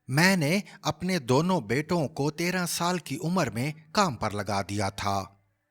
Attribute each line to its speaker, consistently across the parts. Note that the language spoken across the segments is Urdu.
Speaker 1: میں نے اپنے دونوں بیٹوں کو 13 سال کی عمر میں کام پر لگا دیا تھا۔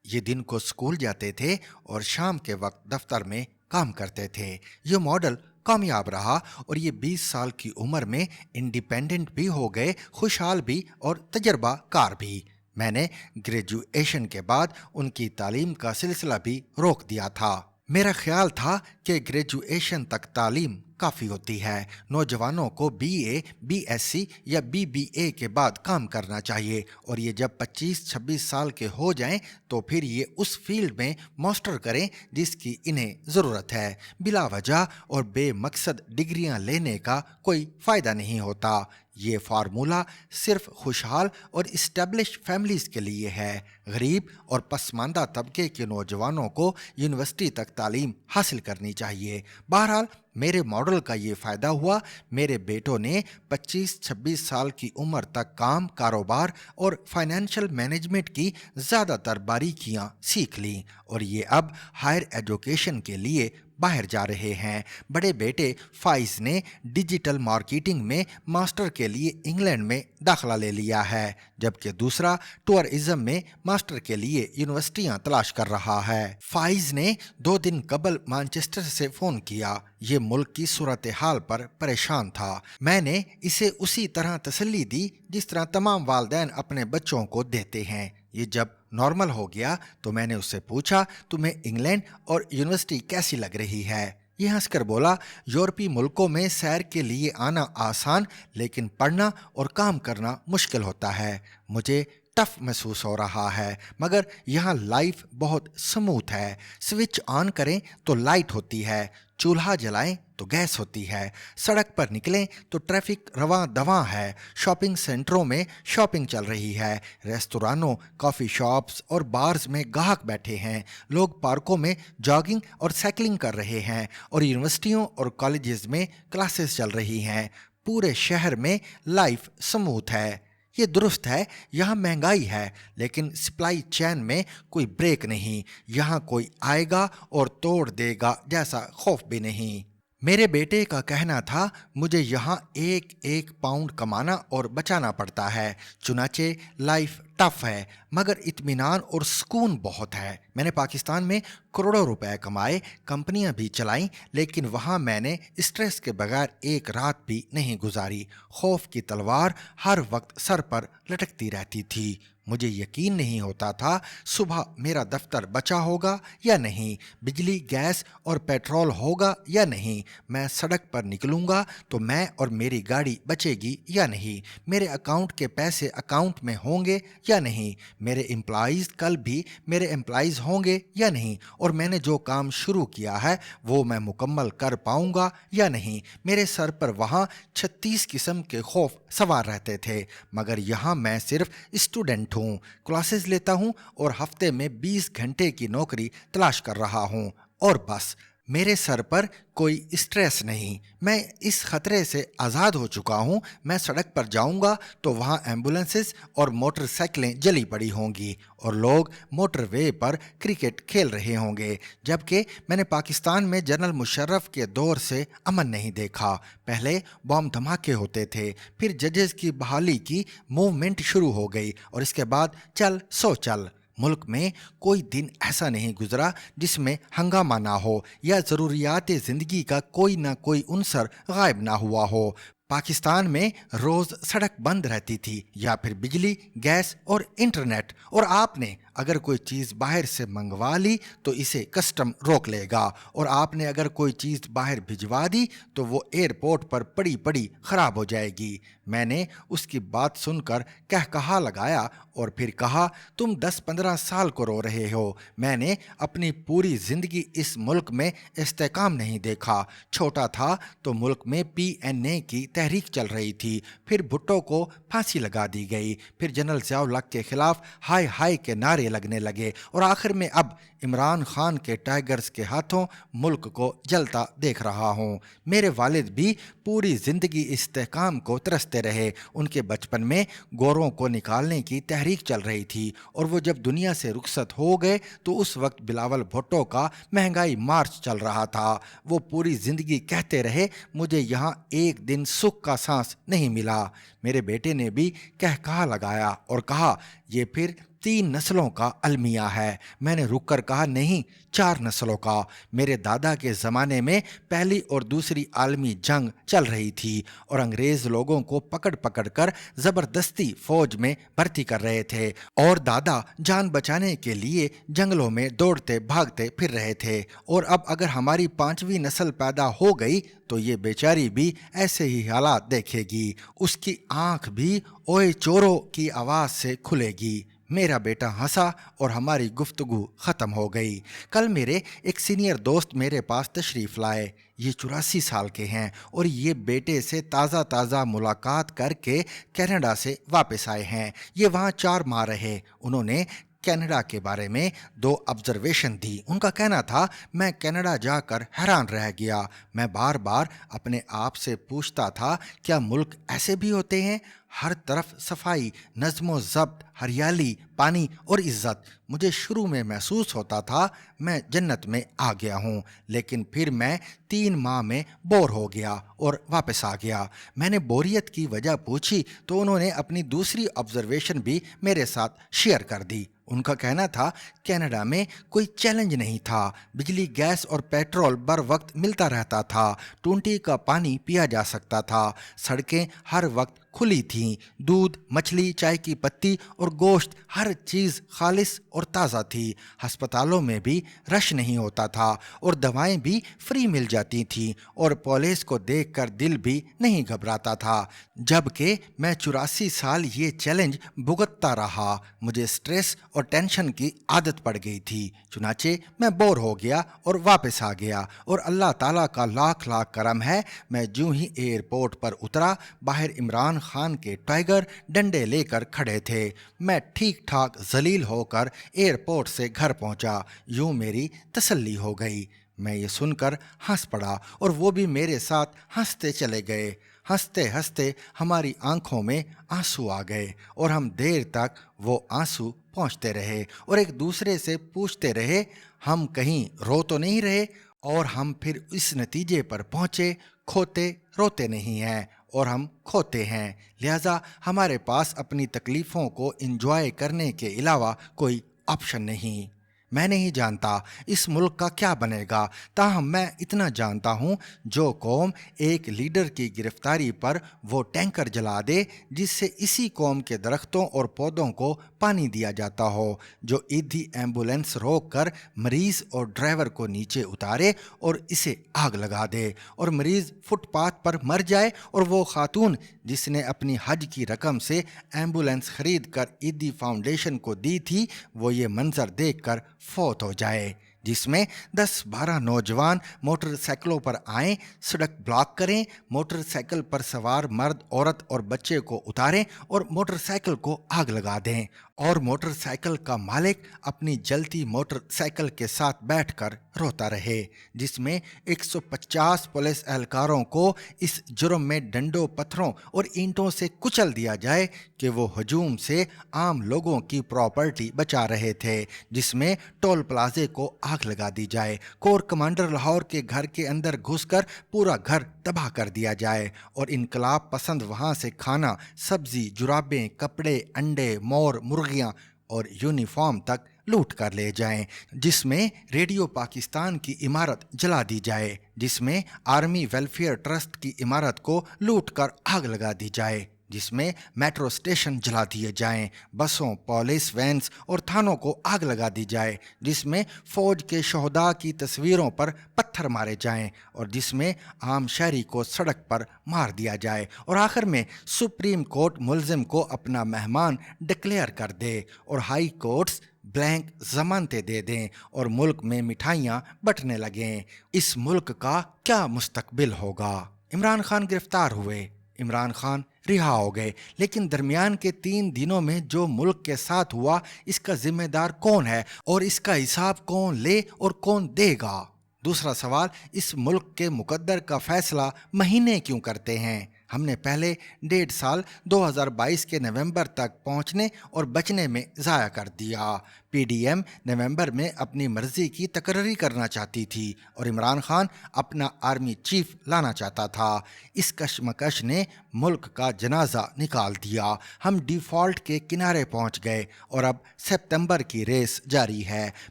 Speaker 1: یہ دن کو اسکول جاتے تھے اور شام کے وقت دفتر میں کام کرتے تھے۔ یہ ماڈل کامیاب رہا اور یہ 20 سال کی عمر میں انڈیپینڈنٹ بھی ہو گئے، خوشحال بھی اور تجربہ کار بھی۔ میں نے گریجویشن کے بعد ان کی تعلیم کا سلسلہ بھی روک دیا تھا۔ میرا خیال تھا کہ گریجویشن تک تعلیم کافی ہوتی ہے۔ نوجوانوں کو B A, B S C یا بی اے کے بعد کام کرنا چاہیے، اور یہ جب 25-26 سال کے ہو جائیں تو پھر یہ اس فیلڈ میں ماسٹر کریں جس کی انہیں ضرورت ہے۔ بلا وجہ اور بے مقصد ڈگریاں لینے کا کوئی فائدہ نہیں ہوتا۔ یہ فارمولہ صرف خوشحال اور اسٹیبلش فیملیز کے لیے ہے۔ غریب اور پسماندہ طبقے کے نوجوانوں کو یونیورسٹی تک تعلیم حاصل کرنی چاہیے۔ بہرحال میرے ماڈل کا یہ فائدہ ہوا۔ میرے بیٹوں نے 25-26 سال کی عمر تک کام، کاروبار اور فائنینشیل مینجمنٹ کی زیادہ تر باریکیاں سیکھ لیں، اور یہ اب ہائر ایجوکیشن کے لیے باہر جا رہے ہیں۔ بڑے بیٹے فائز نے ڈیجیٹل مارکیٹنگ میں ماسٹر کے لیے انگلینڈ میں داخلہ لے لیا ہے، جبکہ دوسرا ٹورازم میں ماسٹر کے لیے یونیورسٹیاں تلاش کر رہا ہے۔ فائز نے 2 دن قبل مانچسٹر سے فون کیا۔ یہ ملک کی صورتحال پر پریشان تھا۔ میں نے اسے اسی طرح تسلی دی جس طرح تمام والدین اپنے بچوں کو دیتے ہیں۔ یہ جب نارمل ہو گیا تو میں نے اس سے پوچھا، تمہیں انگلینڈ اور یونیورسٹی کیسی لگ رہی ہے؟ یہ ہنس کر بولا، یورپی ملکوں میں سیر کے لیے آنا آسان، لیکن پڑھنا اور کام کرنا مشکل ہوتا ہے۔ مجھے ٹف محسوس ہو رہا ہے، مگر یہاں لائف بہت سموتھ ہے۔ سوئچ آن کریں تو لائٹ ہوتی ہے، چولہا جلائیں تو گیس ہوتی ہے، سڑک پر نکلیں تو ٹریفک رواں دواں ہے، شاپنگ سینٹروں میں شاپنگ چل رہی ہے، ریستورانوں، کافی شاپس اور بارز میں گاہک بیٹھے ہیں، لوگ پارکوں میں جاگنگ اور سائیکلنگ کر رہے ہیں، اور یونیورسٹیوں اور کالجز میں کلاسز چل رہی ہیں۔ پورے شہر میں لائف سموتھ ہے۔ یہ درست ہے، یہاں مہنگائی ہے، لیکن سپلائی چین میں کوئی بریک نہیں۔ یہاں کوئی آئے گا اور توڑ دے گا جیسا خوف بھی نہیں۔ میرے بیٹے کا کہنا تھا، مجھے یہاں ایک ایک پاؤنڈ کمانا اور بچانا پڑتا ہے، چنانچہ لائف ٹف ہے، مگر اطمینان اور سکون بہت ہے۔ میں نے پاکستان میں کروڑوں روپے کمائے، کمپنیاں بھی چلائیں، لیکن وہاں میں نے اسٹریس کے بغیر ایک رات بھی نہیں گزاری۔ خوف کی تلوار ہر وقت سر پر لٹکتی رہتی تھی۔ مجھے یقین نہیں ہوتا تھا صبح میرا دفتر بچا ہوگا یا نہیں، بجلی، گیس اور پیٹرول ہوگا یا نہیں، میں سڑک پر نکلوں گا تو میں اور میری گاڑی بچے گی یا نہیں، میرے اکاؤنٹ کے پیسے اکاؤنٹ میں ہوں گے یا نہیں، میرے امپلائیز کل بھی میرے امپلائیز ہوں گے یا نہیں، اور میں نے جو کام شروع کیا ہے وہ میں مکمل کر پاؤں گا یا نہیں۔ میرے سر پر وہاں 36 قسم کے خوف سوار رہتے تھے، مگر یہاں میں صرف اسٹوڈنٹ ہوں، کلاسز لیتا ہوں اور ہفتے میں 20 گھنٹے کی نوکری تلاش کر رہا ہوں، اور بس۔ میرے سر پر کوئی اسٹریس نہیں، میں اس خطرے سے آزاد ہو چکا ہوں۔ میں سڑک پر جاؤں گا تو وہاں ایمبولینسز اور موٹر سائیکلیں جلی پڑی ہوں گی، اور لوگ موٹر وے پر کرکٹ کھیل رہے ہوں گے، جبکہ میں نے پاکستان میں جنرل مشرف کے دور سے امن نہیں دیکھا۔ پہلے بم دھماکے ہوتے تھے، پھر ججز کی بحالی کی موومنٹ شروع ہو گئی، اور اس کے بعد چل سو چل۔ ملک میں کوئی دن ایسا نہیں گزرا جس میں ہنگامہ نہ ہو یا ضروریات زندگی کا کوئی نہ کوئی عنصر غائب نہ ہوا ہو۔ پاکستان میں روز سڑک بند رہتی تھی، یا پھر بجلی، گیس اور انٹرنیٹ، اور آپ نے اگر کوئی چیز باہر سے منگوا لی تو اسے کسٹم روک لے گا، اور آپ نے اگر کوئی چیز باہر بھجوا دی تو وہ ایئرپورٹ پر پڑی پڑی خراب ہو جائے گی۔ میں نے اس کی بات سن کر کہا لگایا اور پھر کہا، تم 10-15 سال کو رو رہے ہو، میں نے اپنی پوری زندگی اس ملک میں استحکام نہیں دیکھا۔ چھوٹا تھا تو ملک میں PNA کی تحریک چل رہی تھی، پھر بھٹو کو پھانسی لگا دی گئی، پھر جنرل ضیاء الحق کے خلاف ہائے ہائے کے نعرے نعرے لگنے لگے اور آخر میں اب عمران خان کے ٹائیگرز کے ہاتھوں ملک کو جلتا دیکھ رہا ہوں۔ میرے والد بھی پوری زندگی استحکام کو ترستے رہے۔ ان کے بچپن میں گوروں کو نکالنے کی تحریک چل رہی تھی اور وہ جب دنیا سے رخصت ہو گئے تو اس وقت بلاول بھٹو کا مہنگائی مارچ چل رہا تھا۔ وہ پوری زندگی کہتے رہے مجھے یہاں ایک دن سکھ کا سانس نہیں ملا۔ میرے بیٹے نے بھی کہا لگایا اور کہا یہ پھر 3 نسلوں کا المیہ ہے۔ میں نے رک کر کہا نہیں، 4 نسلوں کا۔ میرے دادا کے زمانے میں پہلی اور دوسری عالمی جنگ چل رہی تھی اور انگریز لوگوں کو پکڑ پکڑ کر زبردستی فوج میں بھرتی کر رہے تھے اور دادا جان بچانے کے لیے جنگلوں میں دوڑتے بھاگتے پھر رہے تھے۔ اور اب اگر ہماری 5ویں نسل پیدا ہو گئی تو یہ بیچاری بھی ایسے ہی حالات دیکھے گی، اس کی آنکھ بھی اوئے چورو کی آواز سے کھلے گی۔ میرا بیٹا ہنسا اور ہماری گفتگو ختم ہو گئی۔ کل میرے ایک سینئر دوست میرے پاس تشریف لائے۔ یہ 84 سال کے ہیں اور یہ بیٹے سے تازہ ملاقات کر کے کینیڈا سے واپس آئے ہیں۔ یہ وہاں 4 ماہ رہے۔ انہوں نے کینیڈا کے بارے میں 2 آبزرویشن دی۔ ان کا کہنا تھا میں کینیڈا جا کر حیران رہ گیا۔ میں بار بار اپنے آپ سے پوچھتا تھا کیا ملک ایسے بھی ہوتے ہیں؟ ہر طرف صفائی، نظم و ضبط، ہریالی، پانی اور عزت۔ مجھے شروع میں محسوس ہوتا تھا میں جنت میں آ گیا ہوں، لیکن پھر میں 3 ماہ میں بور ہو گیا اور واپس آ گیا۔ میں نے بوریت کی وجہ پوچھی تو انہوں نے اپنی دوسری آبزرویشن بھی میرے ساتھ شیئر کر دی۔ ان کا کہنا تھا کینیڈا میں کوئی چیلنج نہیں تھا، بجلی، گیس اور پیٹرول بر وقت ملتا رہتا تھا، ٹونٹی کا پانی پیا جا سکتا تھا، سڑکیں ہر وقت کھلی تھیں، دودھ، مچھلی، چائے کی پتی اور گوشت ہر چیز خالص اور تازہ تھی، ہسپتالوں میں بھی رش نہیں ہوتا تھا اور دوائیں بھی فری مل جاتی تھیں اور پولیس کو دیکھ کر دل بھی نہیں گھبراتا تھا۔ جبکہ میں 84 سال یہ چیلنج بھگتتا رہا، مجھے سٹریس اور ٹینشن کی عادت پڑ گئی تھی، چنانچہ میں بور ہو گیا اور واپس آ گیا۔ اور اللہ تعالیٰ کا لاکھ لاکھ کرم ہے، میں جو ہی ایئرپورٹ پر اترا باہر عمران خان کے ٹائیگر ڈنڈے لے کر کھڑے تھے۔ میں ٹھیک ٹھاک ذلیل ہو کر ایئرپورٹ سے گھر پہنچا، یوں میری تسلی ہو گئی۔ میں یہ سن کر ہنس پڑا اور وہ بھی میرے ساتھ ہنستے چلے گئے۔ ہنستے ہنستے ہماری آنکھوں میں آنسو آ گئے اور ہم دیر تک وہ آنسو پہنچتے رہے اور ایک دوسرے سے پوچھتے رہے ہم کہیں رو تو نہیں رہے، اور ہم پھر اس نتیجے پر پہنچے کھوتے روتے نہیں ہیں اور ہم کھوتے ہیں، لہٰذا ہمارے پاس اپنی تکلیفوں کو انجوائے کرنے کے علاوہ کوئی آپشن نہیں۔ میں نہیں جانتا اس ملک کا کیا بنے گا، تاہم میں اتنا جانتا ہوں جو قوم ایک لیڈر کی گرفتاری پر وہ ٹینکر جلا دے جس سے اسی قوم کے درختوں اور پودوں کو پانی دیا جاتا ہو، جو ایدھی ایمبولینس روک کر مریض اور ڈرائیور کو نیچے اتارے اور اسے آگ لگا دے اور مریض فٹ پاتھ پر مر جائے اور وہ خاتون جس نے اپنی حج کی رقم سے ایمبولینس خرید کر ایدھی فاؤنڈیشن کو دی تھی وہ یہ منظر دیکھ کر فوت ہو جائے، جس میں 10-12 نوجوان موٹر سائیکلوں پر آئیں، سڑک بلاک کریں، موٹر سائیکل پر سوار مرد، عورت اور بچے کو اتاریں اور موٹر سائیکل کو آگ لگا دیں، اور موٹر سائیکل کا مالک اپنی جلتی موٹر سائیکل کے ساتھ بیٹھ کر روتا رہے، جس میں 150 پولیس اہلکاروں کو اس جرم میں ڈنڈوں، پتھروں اور اینٹوں سے کچل دیا جائے کہ وہ ہجوم سے عام لوگوں کی پراپرٹی بچا رہے تھے، جس میں ٹول پلازے کو آگ لگا دی جائے، کور کمانڈر لاہور کے گھر کے اندر گھس کر پورا گھر تباہ کر دیا جائے اور انقلاب پسند وہاں سے کھانا، سبزی، جرابیں، کپڑے، انڈے، مور، مرغیاں اور یونیفارم تک لوٹ کر لے جائیں، جس میں ریڈیو پاکستان کی عمارت جلا دی جائے، جس میں آرمی ویلفیئر ٹرسٹ کی عمارت کو لوٹ کر آگ لگا دی جائے، جس میں میٹرو اسٹیشن جلا دیے جائیں، بسوں، پولیس وینز اور تھانوں کو آگ لگا دی جائے، جس میں فوج کے شہداء کی تصویروں پر پتھر مارے جائیں اور جس میں عام شہری کو سڑک پر مار دیا جائے، اور آخر میں سپریم کورٹ ملزم کو اپنا مہمان ڈکلیئر کر دے اور ہائی کورٹس بلینک ضمانتیں دے دیں اور ملک میں مٹھائیاں بٹنے لگیں۔ اس ملک کا کیا مستقبل ہوگا؟ عمران خان گرفتار ہوئے، عمران خان رہا ہو گئے، لیکن درمیان کے 3 دنوں میں جو ملک کے ساتھ ہوا اس کا ذمہ دار کون ہے اور اس کا حساب کون لے اور کون دے گا؟ دوسرا سوال، اس ملک کے مقدر کا فیصلہ مہینے کیوں کرتے ہیں؟ ہم نے پہلے 1.5 سال 2022 کے نومبر تک پہنچنے اور بچنے میں ضائع کر دیا۔ پی ڈی ایم نومبر میں اپنی مرضی کی تقرری کرنا چاہتی تھی اور عمران خان اپنا آرمی چیف لانا چاہتا تھا۔ اس کشمکش نے ملک کا جنازہ نکال دیا۔ ہم ڈیفالٹ کے کنارے پہنچ گئے اور اب سپتمبر کی ریس جاری ہے۔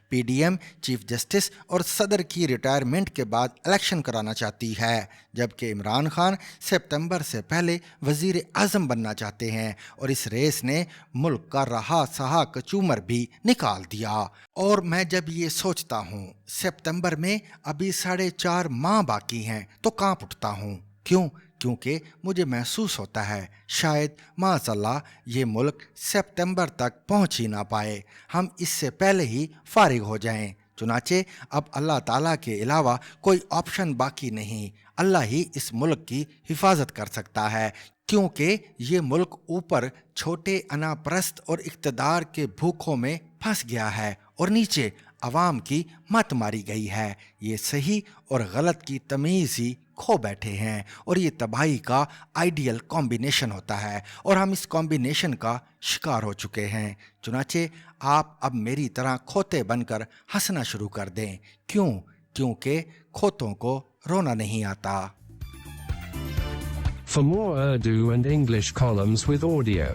Speaker 1: P D M chief justice اور صدر کی ریٹائرمنٹ کے بعد الیکشن کرانا چاہتی ہے، جبکہ عمران خان سپتمبر سے پہلے وزیر اعظم بننا چاہتے ہیں، اور اس ریس نے ملک کا رہا سہا کچومر بھی نکال دیا۔ اور میں جب یہ سوچتا ہوں سپتمبر میں ابھی 4.5 ماہ باقی ہیں تو کانپ اٹھتا ہوں۔ کیونکہ مجھے محسوس ہوتا ہے شاید معاذ اللہ یہ ملک سپتمبر تک پہنچ ہی نہ پائے، ہم اس سے پہلے ہی فارغ ہو جائیں۔ چنانچہ اب اللہ تعالیٰ کے علاوہ کوئی آپشن باقی نہیں، اللہ ہی اس ملک کی حفاظت کر سکتا ہے، کیونکہ یہ ملک اوپر چھوٹے انا پرست اور اقتدار کے بھوکوں میں پھنس گیا ہے اور نیچے عوام کی مت ماری گئی ہے۔ یہ صحیح اور غلط کی تمیز ہی کھو بیٹھے ہیں اور یہ تباہی کا آئیڈیل کمبینیشن ہوتا ہے اور ہم اس کمبینیشن کا شکار ہو چکے ہیں۔ چنانچہ آپ اب میری طرح کھوتے بن کر ہنسنا شروع کر دیں۔ کیونکہ کھوتوں کو رونا نہیں آتا۔
Speaker 2: For more Urdu and English columns with audio,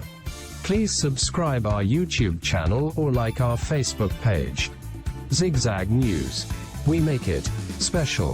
Speaker 2: please subscribe our YouTube channel or like our Facebook page. Zigzag News. We make it special.